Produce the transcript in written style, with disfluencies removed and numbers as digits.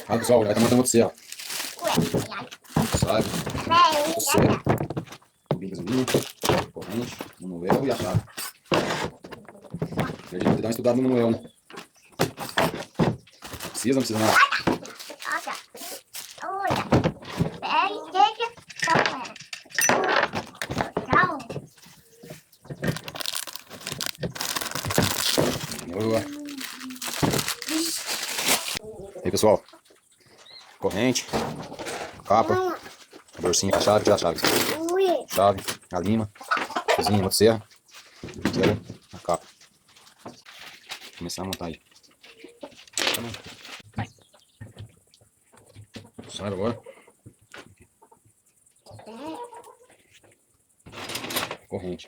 Ah, pessoal, vai estar montando Motosserra. Sabe? Motosserra. Gasolina, corrente, manuel e a chave. Eu devia ter dado uma estudada no manuel, né? Precisa, não precisa não? Boa. E aí, pessoal, corrente, capa, a bolsinha com a chave, tirar a chave. Chave, a lima, cozinha, motosserra, tira a capa. Vou começar a montar aí. Chave agora. Corrente.